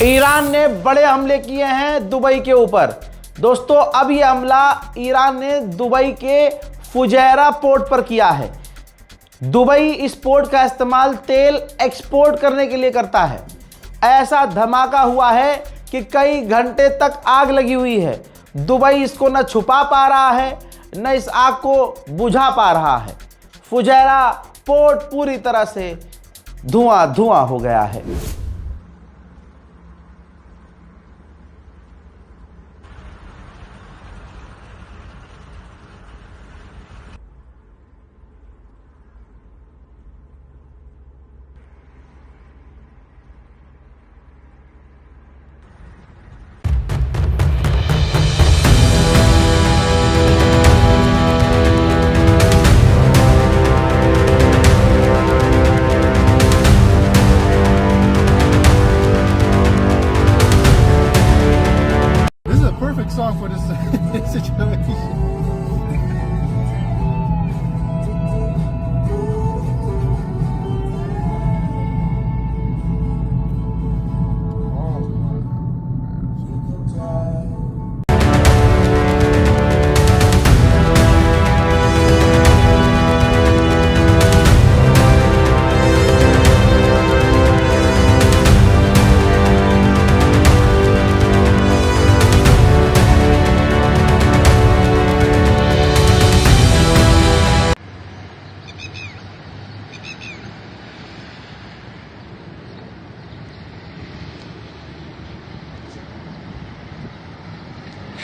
Iran ने बड़े हमले किए हैं दुबई के ऊपर। दोस्तों, अब यह हमला ईरान ने दुबई के फुजैरा पोर्ट पर किया है। दुबई इस पोर्ट का इस्तेमाल तेल एक्सपोर्ट करने के लिए करता है। ऐसा धमाका हुआ है कि कई घंटे तक आग लगी हुई है। दुबई इसको न छुपा पा रहा है, न इस आग को बुझा पा रहा है। फुजैरा पोर्ट पूरी तरह से धुआं धुआं हो गया है। Song for this situation.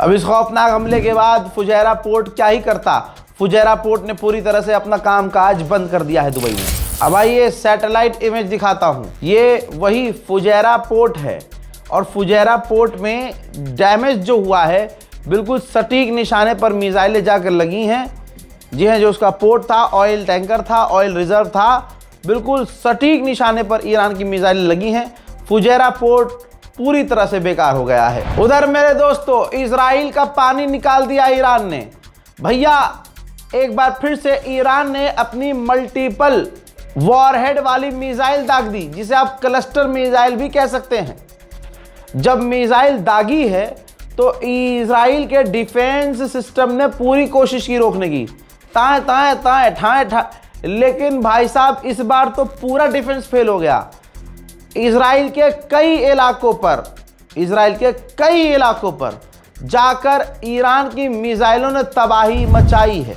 अब इस खौफनाक हमले के बाद फुजैरा पोर्ट क्या ही करता। फुजैरा पोर्ट ने पूरी तरह से अपना कामकाज बंद कर दिया है दुबई में। अब आइए सैटेलाइट इमेज दिखाता हूं। ये वही फुजैरा पोर्ट है और फुजैरा पोर्ट में डैमेज जो हुआ है बिल्कुल सटीक निशाने पर मिसाइलें जाकर लगी हैं। जी हाँ, जो उसका पोर्ट था, ऑयल टैंकर था, ऑयल रिजर्व था, बिल्कुल सटीक निशाने पर ईरान की मिसाइलें लगी हैं। फुजैरा पोर्ट पूरी तरह से बेकार हो गया है। उधर मेरे दोस्तों, इजराइल का पानी निकाल दिया ईरान ने। भैया, एक बार फिर से ईरान ने अपनी मल्टीपल वॉरहेड वाली मिसाइल दाग दी, जिसे आप क्लस्टर मिसाइल भी कह सकते हैं। जब मिसाइल दागी है तो इजराइल के डिफेंस सिस्टम ने पूरी कोशिश की रोकने की, ठाए, लेकिन भाई साहब इस बार तो पूरा डिफेंस फेल हो गया। इजराइल के कई इलाकों पर जाकर ईरान की मिसाइलों ने तबाही मचाई है।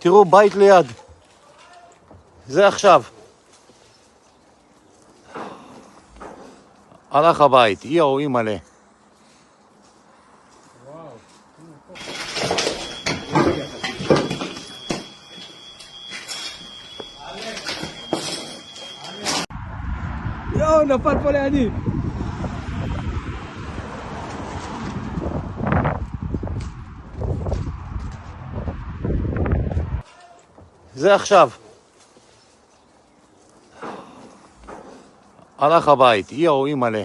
תראו בית ליד, זה עכשיו הלך הבית, יאו אימא'לה. יואו, נפל פה לידי. זה עכשיו הלך הבית, יאו אימא'לה.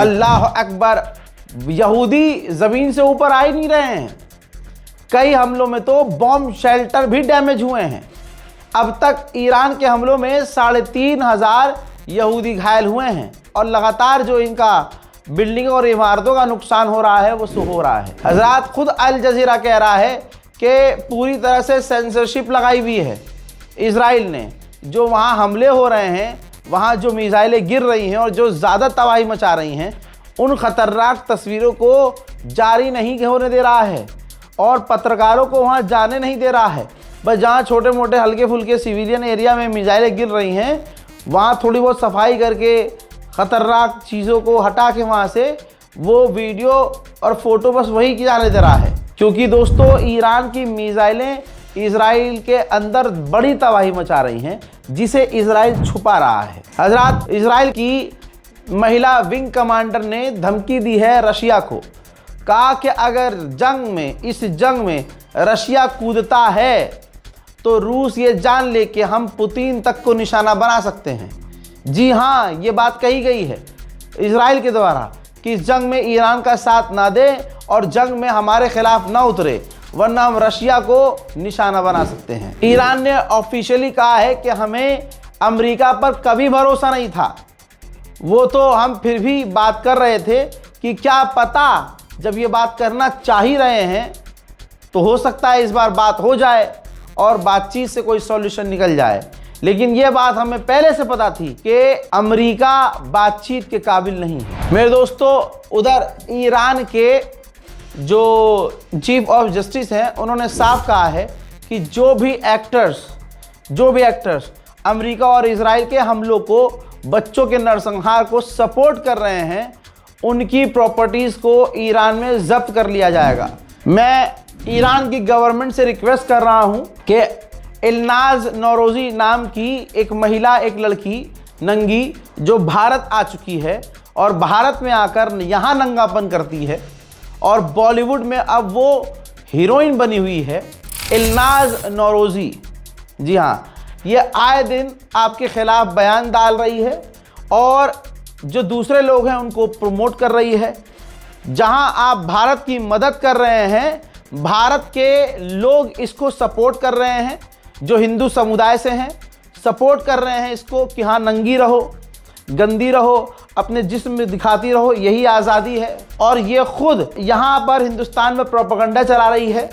अल्लाह अकबर। यहूदी जमीन से ऊपर आ ही नहीं रहे हैं। कई हमलों में तो बॉम्ब शेल्टर भी डैमेज हुए हैं। अब तक ईरान के हमलों में 3,500 यहूदी घायल हुए हैं और लगातार जो इनका बिल्डिंगों और इमारतों का नुकसान हो रहा है वो हो रहा है। हजरात, खुद अल जजीरा कह रहा है कि पूरी तरह से सेंसरशिप लगाई हुई है इजराइल ने। जो वहाँ हमले हो रहे हैं, वहाँ जो मिसाइलें गिर रही हैं और जो ज़्यादा तबाही मचा रही हैं, उन ख़तरनाक तस्वीरों को जारी नहीं होने दे रहा है और पत्रकारों को वहाँ जाने नहीं दे रहा है। बस जहाँ छोटे मोटे हल्के फुल्के सिविलियन एरिया में मिसाइलें गिर रही हैं, वहाँ थोड़ी बहुत सफाई करके ख़तरनाक चीज़ों को हटा के वहाँ से वो वीडियो और फोटो बस वही की जाने दे रहा है। क्योंकि दोस्तों, ईरान की मिसाइलें इजराइल के अंदर बड़ी तबाही मचा रही हैं, जिसे इजराइल छुपा रहा है। हजरात, इजराइल की महिला विंग कमांडर ने धमकी दी है रशिया को। कहा कि अगर इस जंग में रशिया कूदता है तो रूस ये जान ले कि हम पुतिन तक को निशाना बना सकते हैं। जी हाँ, ये बात कही गई है इजराइल के द्वारा कि इस जंग में ईरान का साथ ना दे और जंग में हमारे खिलाफ ना उतरे, वरना हम रशिया को निशाना बना सकते हैं। ईरान ने ऑफिशियली कहा है कि हमें अमेरिका पर कभी भरोसा नहीं था। वो तो हम फिर भी बात कर रहे थे कि क्या पता, जब ये बात करना चाह ही रहे हैं तो हो सकता है इस बार बात हो जाए और बातचीत से कोई सॉल्यूशन निकल जाए। लेकिन ये बात हमें पहले से पता थी कि अमेरिका बातचीत के काबिल नहीं है। मेरे दोस्तों, उधर ईरान के जो चीफ ऑफ जस्टिस हैं, उन्होंने साफ कहा है कि जो भी एक्टर्स अमेरिका और इजराइल के हमलों को, बच्चों के नरसंहार को सपोर्ट कर रहे हैं, उनकी प्रॉपर्टीज़ को ईरान में जब्त कर लिया जाएगा। मैं ईरान की गवर्नमेंट से रिक्वेस्ट कर रहा हूं कि इल्नाज नौरोजी नाम की एक महिला, एक लड़की नंगी, जो भारत आ चुकी है और भारत में आकर यहाँ नंगापन करती है और बॉलीवुड में अब वो हीरोइन बनी हुई है, इल्नाज नौरोजी। जी हाँ, ये आए दिन आपके खिलाफ बयान डाल रही है और जो दूसरे लोग हैं उनको प्रमोट कर रही है। जहां आप भारत की मदद कर रहे हैं, भारत के लोग इसको सपोर्ट कर रहे हैं, जो हिंदू समुदाय से हैं, सपोर्ट कर रहे हैं इसको कि हाँ, नंगी रहो, गंदी रहो, अपने जिस्म में दिखाती रहो, यही आज़ादी है। और ये खुद यहाँ पर हिंदुस्तान में प्रोपेगेंडा चला रही है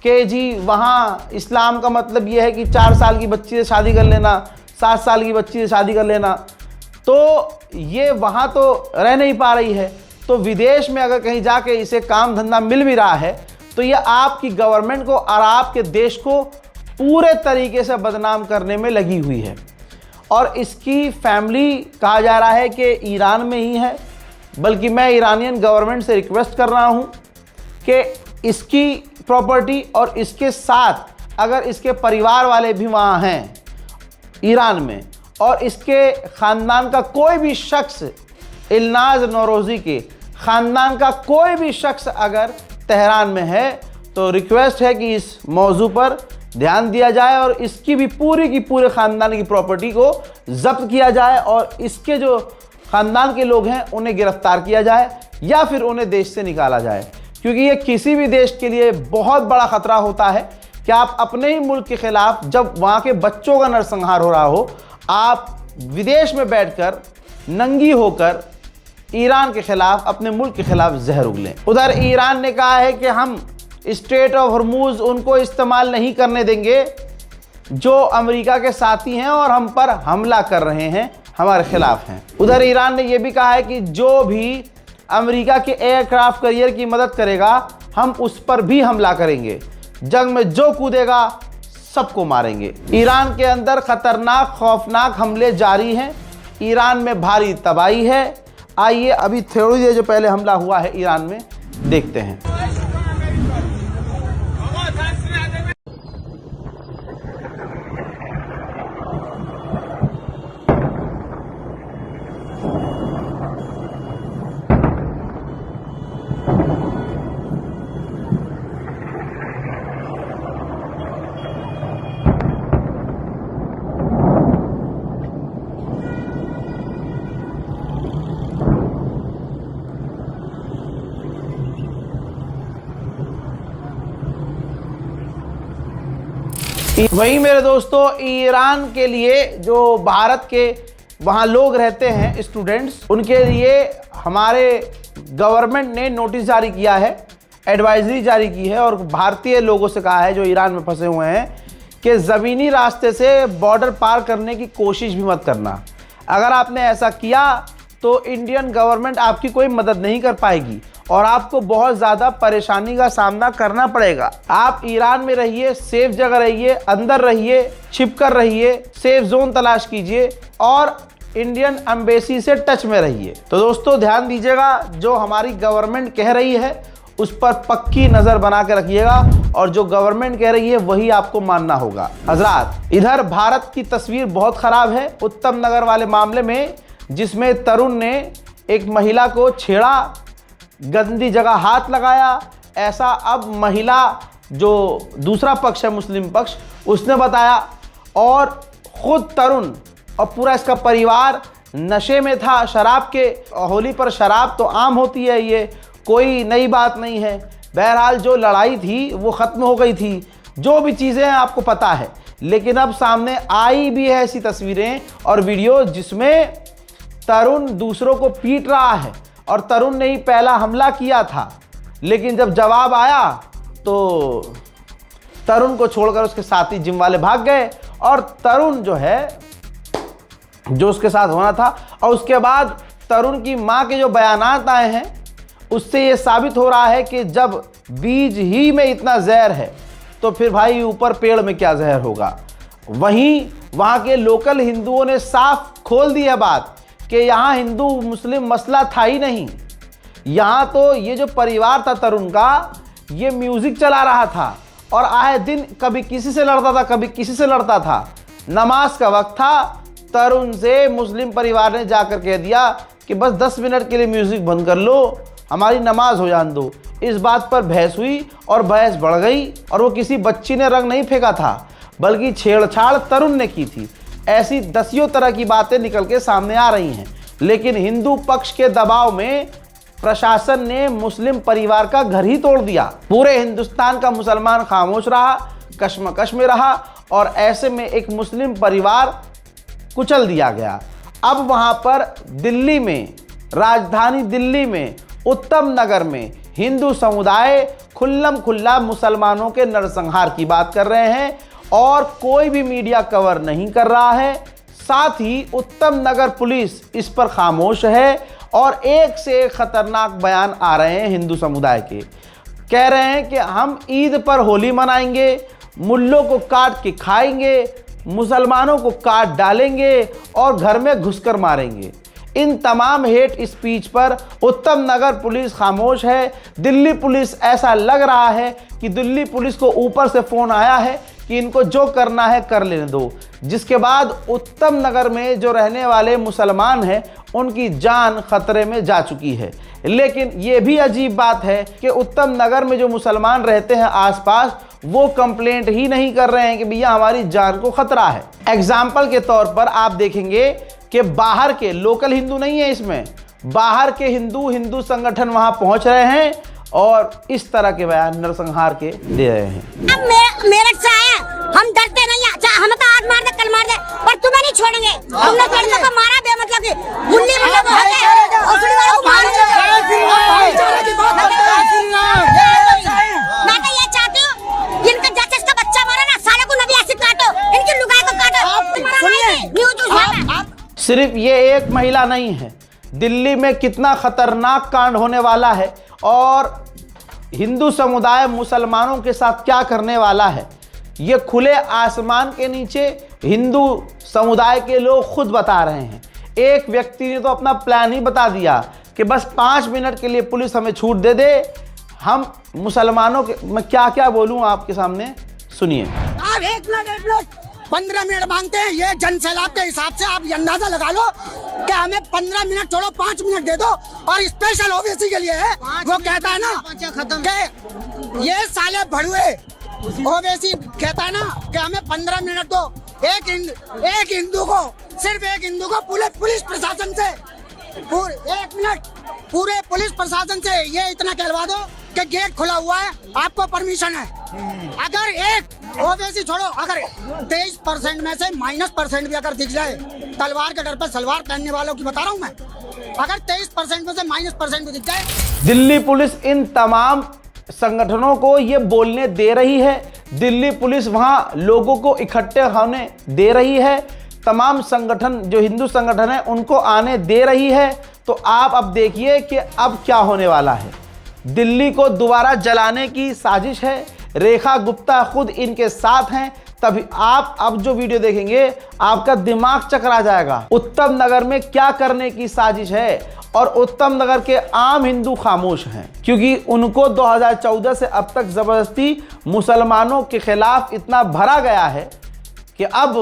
कि जी वहाँ इस्लाम का मतलब ये है कि 4 साल की बच्ची से शादी कर लेना, 7 साल की बच्ची से शादी कर लेना। तो ये वहाँ तो रह नहीं पा रही है, तो विदेश में अगर कहीं जाके इसे काम धंधा मिल भी रहा है तो ये आपकी गवर्नमेंट को और आपके देश को पूरे तरीके से बदनाम करने में लगी हुई है। और इसकी फैमिली कहा जा रहा है कि ईरान में ही है, बल्कि मैं ईरानियन गवर्नमेंट से रिक्वेस्ट कर रहा हूँ कि इसकी प्रॉपर्टी और इसके साथ अगर इसके परिवार वाले भी वहाँ हैं ईरान में और इसके ख़ानदान का कोई भी शख्स, इल्नाज नौरोजी के ख़ानदान का कोई भी शख्स अगर तेहरान में है, तो रिक्वेस्ट है कि इस मौजू पर ध्यान दिया जाए और इसकी भी पूरी की पूरे ख़ानदान की प्रॉपर्टी को जब्त किया जाए और इसके जो ख़ानदान के लोग हैं उन्हें गिरफ्तार किया जाए या फिर उन्हें देश से निकाला जाए। क्योंकि ये किसी भी देश के लिए बहुत बड़ा ख़तरा होता है कि आप अपने ही मुल्क के ख़िलाफ़, जब वहाँ के बच्चों का नरसंहार हो रहा हो, आप विदेश में बैठकर नंगी होकर ईरान के ख़िलाफ़, अपने मुल्क के ख़िलाफ़ जहर उगलें। उधर ईरान ने कहा है कि हम स्ट्रेट ऑफ हॉर्मूज़ उनको इस्तेमाल नहीं करने देंगे जो अमेरिका के साथी हैं और हम पर हमला कर रहे हैं, हमारे खिलाफ हैं। उधर ईरान ने यह भी कहा है कि जो भी अमेरिका के एयरक्राफ्ट कैरियर की मदद करेगा, हम उस पर भी हमला करेंगे। जंग में जो कूदेगा सबको मारेंगे। ईरान के अंदर खतरनाक खौफनाक हमले जारी हैं। ईरान में भारी तबाही है। आइए अभी थोड़ी देर जो पहले हमला हुआ है ईरान में, देखते हैं। वहीं मेरे दोस्तों ईरान के लिए जो भारत के वहाँ लोग रहते हैं स्टूडेंट्स, उनके लिए हमारे गवर्नमेंट ने नोटिस जारी किया है, एडवाइजरी जारी की है और भारतीय लोगों से कहा है जो ईरान में फंसे हुए हैं कि ज़मीनी रास्ते से बॉर्डर पार करने की कोशिश भी मत करना। अगर आपने ऐसा किया तो इंडियन गवर्नमेंट आपकी कोई मदद नहीं कर पाएगी और आपको बहुत ज़्यादा परेशानी का सामना करना पड़ेगा। आप ईरान में रहिए, सेफ जगह रहिए, अंदर रहिए, छिप कर रहिए, सेफ जोन तलाश कीजिए और इंडियन एम्बेसी से टच में रहिए। तो दोस्तों ध्यान दीजिएगा, जो हमारी गवर्नमेंट कह रही है उस पर पक्की नज़र बना के रखिएगा और जो गवर्नमेंट कह रही है वही आपको मानना होगा। हजरात, इधर भारत की तस्वीर बहुत ख़राब है उत्तम नगर वाले मामले में, जिसमें तरुण ने एक महिला को छेड़ा, गंदी जगह हाथ लगाया। ऐसा अब महिला जो दूसरा पक्ष है, मुस्लिम पक्ष, उसने बताया और ख़ुद तरुण और पूरा इसका परिवार नशे में था शराब के। होली पर शराब तो आम होती है, ये कोई नई बात नहीं है। बहरहाल जो लड़ाई थी वो ख़त्म हो गई थी, जो भी चीज़ें हैं आपको पता है। लेकिन अब सामने आई भी है ऐसी तस्वीरें और वीडियो जिसमें तरुण दूसरों को पीट रहा है और तरुण ने ही पहला हमला किया था, लेकिन जब जवाब आया तो तरुण को छोड़कर उसके साथी जिम वाले भाग गए और तरुण जो है, जो उसके साथ होना था। और उसके बाद तरुण की मां के जो बयानात आए हैं उससे ये साबित हो रहा है कि जब बीज ही में इतना जहर है तो फिर भाई ऊपर पेड़ में क्या जहर होगा। वहीं वहाँ के लोकल हिंदुओं ने साफ खोल दी है बात कि यहाँ हिंदू मुस्लिम मसला था ही नहीं। यहाँ तो ये जो परिवार था तरुण का, ये म्यूज़िक चला रहा था और आए दिन कभी किसी से लड़ता था, कभी किसी से लड़ता था। नमाज का वक्त था, तरुण से मुस्लिम परिवार ने जाकर कह दिया कि बस 10 मिनट के लिए म्यूज़िक बंद कर लो, हमारी नमाज हो जान दो। इस बात पर बहस हुई और बहस बढ़ गई और वो किसी बच्ची ने रंग नहीं फेंका था बल्कि छेड़छाड़ तरुण ने की थी। ऐसी दसियों तरह की बातें निकल के सामने आ रही हैं, लेकिन हिंदू पक्ष के दबाव में प्रशासन ने मुस्लिम परिवार का घर ही तोड़ दिया। पूरे हिंदुस्तान का मुसलमान खामोश रहा, कश्मकश में रहा और ऐसे में एक मुस्लिम परिवार कुचल दिया गया। अब वहाँ पर दिल्ली में, राजधानी दिल्ली में, उत्तम नगर में हिंदू समुदाय खुल्लम खुल्ला मुसलमानों के नरसंहार की बात कर रहे हैं और कोई भी मीडिया कवर नहीं कर रहा है। साथ ही उत्तम नगर पुलिस इस पर खामोश है और एक से एक खतरनाक बयान आ रहे हैं हिंदू समुदाय के। कह रहे हैं कि हम ईद पर होली मनाएंगे, मुल्लों को काट के खाएंगे, मुसलमानों को काट डालेंगे और घर में घुसकर मारेंगे। इन तमाम हेट स्पीच पर उत्तम नगर पुलिस खामोश है। दिल्ली पुलिस, ऐसा लग रहा है कि दिल्ली पुलिस को ऊपर से फ़ोन आया है कि इनको जो करना है कर लेने दो, जिसके बाद उत्तम नगर में जो रहने वाले मुसलमान हैं उनकी जान खतरे में जा चुकी है। लेकिन ये भी अजीब बात है कि उत्तम नगर में जो मुसलमान रहते हैं आसपास, वो कंप्लेंट ही नहीं कर रहे हैं कि भैया हमारी जान को खतरा है। एग्जाम्पल के तौर पर आप देखेंगे कि बाहर के, लोकल हिंदू नहीं है इसमें, बाहर के हिंदू संगठन वहां पहुंच रहे हैं और इस तरह के बयान नरसंहार के दे रहे हैं। अब मेरठ से आया, हम डरते नहीं है। अच्छा, हम तो आज मार दे कल मार दे, पर तुम्हें नहीं छोड़ेंगे। हमने लड़कों को मारा बेमतलब की, गुल्ली मुल्लों को हटे, औसड़ी वालों को मारेंगे। मैं तो ये चाहती हूँ, इनका जस्टिस का बच्चा मारा ना, साले को नबी ऐसे काटो, इनकी लुगाई को काटो। सिर्फ ये एक महिला नहीं है, दिल्ली में कितना खतरनाक कांड होने वाला है और हिंदू समुदाय मुसलमानों के साथ क्या करने वाला है, ये खुले आसमान के नीचे हिंदू समुदाय के लोग खुद बता रहे हैं। एक व्यक्ति ने तो अपना प्लान ही बता दिया कि बस 5 मिनट के लिए पुलिस हमें छूट दे दे, हम मुसलमानों के, मैं क्या क्या बोलूं आपके सामने, सुनिए। आप 1 मिनट 15 मिनट मांगते हैं, ये जन सैलाब के हिसाब से आप ये अंदाजा लगा लो कि हमें 15 मिनट छोड़ो 5 मिनट दे दो। और स्पेशल ओबीसी के लिए है, वो कहता है ना कि ये साले भड़ुए, ओबीसी कहता है ना कि हमें 15 मिनट दो। एक हिंदू को, सिर्फ एक हिंदू को पुलिस प्रशासन से 1 मिनट पूरे पुलिस प्रशासन से ये इतना कहलवा दो कि गेट खुला हुआ है, आपको परमिशन है। अगर ओवैसी छोड़ो, अगर 23% में से -% भी अगर दिख जाए, तलवार के डर पर सलवार पहनने वालों की बता रहा हूँ मैं, अगर 23% में से -% भी दिख जाए। दिल्ली पुलिस इन तमाम संगठनों को ये बोलने दे रही है, दिल्ली पुलिस वहां लोगों को इकट्ठे होने दे रही है, तमाम संगठन जो हिंदू संगठन है उनको आने दे रही है। तो आप अब देखिए कि अब क्या होने वाला है। दिल्ली को दोबारा जलाने की साजिश है, रेखा गुप्ता खुद इनके साथ हैं। तभी आप अब जो वीडियो देखेंगे आपका दिमाग चकरा जाएगा। उत्तम नगर में क्या करने की साजिश है और उत्तम नगर के आम हिंदू खामोश हैं, क्योंकि उनको 2014 से अब तक जबरदस्ती मुसलमानों के खिलाफ इतना भरा गया है कि अब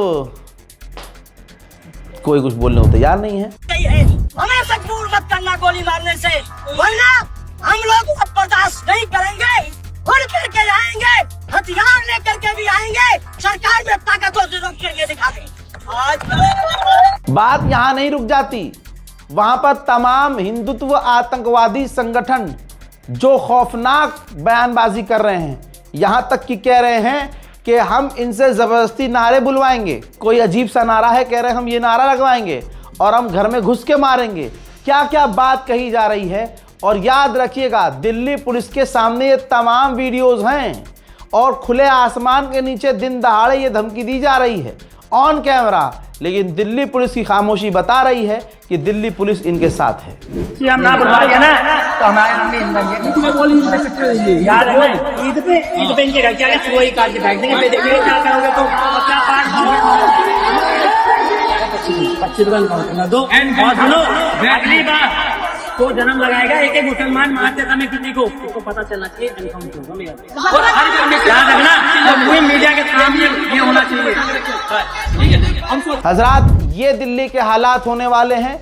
कोई कुछ बोलने को तैयार नहीं है। हमें मजबूर मत करना गोली मारने से, वरना हम लोग अब बर्दाश्त नहीं करेंगे। उड़ करके आएंगे, हथियार लेकर के भी आएंगे, सरकार में ताकत हो तो करके दिखाएंगे। बात यहां नहीं रुक जाती, वहां पर तमाम हिंदुत्व आतंकवादी संगठन जो खौफनाक बयानबाजी कर रहे हैं, यहां तक कि कह रहे हैं कि हम इनसे जबरदस्ती नारे बुलवाएंगे। कोई अजीब सा नारा है, कह रहे हैं हम ये नारा लगवाएंगे और हम घर में घुस के मारेंगे। क्या क्या बात कही जा रही है। और याद रखिएगा, दिल्ली पुलिस के सामने ये तमाम वीडियोस हैं और खुले आसमान के नीचे दिन दहाड़े ये धमकी दी जा रही है ऑन कैमरा, लेकिन दिल्ली पुलिस की खामोशी बता रही है कि दिल्ली पुलिस इनके साथ है। हम ना बुलवाएंगे ना तो हमारे याद है ना, ईद पे इनके घर क्या है, वही काट के फेंक देंगे। देखिए क्या करोगे तो क्या पार्ट दो। और सुनो, अगली बार तो जन्म लगाएगा एक मुसलमान मारते समय किसी को, उसको पता चलना चाहिए और याद रखना मीडिया के सामने ये होना चाहिए। हजरात, ये दिल्ली के हालात होने वाले हैं।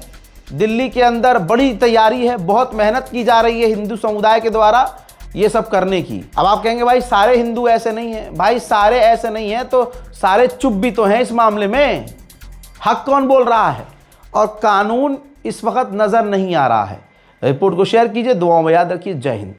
दिल्ली के अंदर बड़ी तैयारी है, बहुत मेहनत की जा रही है हिंदू समुदाय के द्वारा ये सब करने की। अब आप कहेंगे भाई सारे हिंदू ऐसे नहीं हैं। भाई सारे ऐसे नहीं हैं तो सारे चुप भी तो हैं इस मामले में। हक कौन बोल रहा है और कानून इस वक्त नजर नहीं आ रहा है। रिपोर्ट को शेयर कीजिए, दुआओं में याद रखिए। जय हिंद।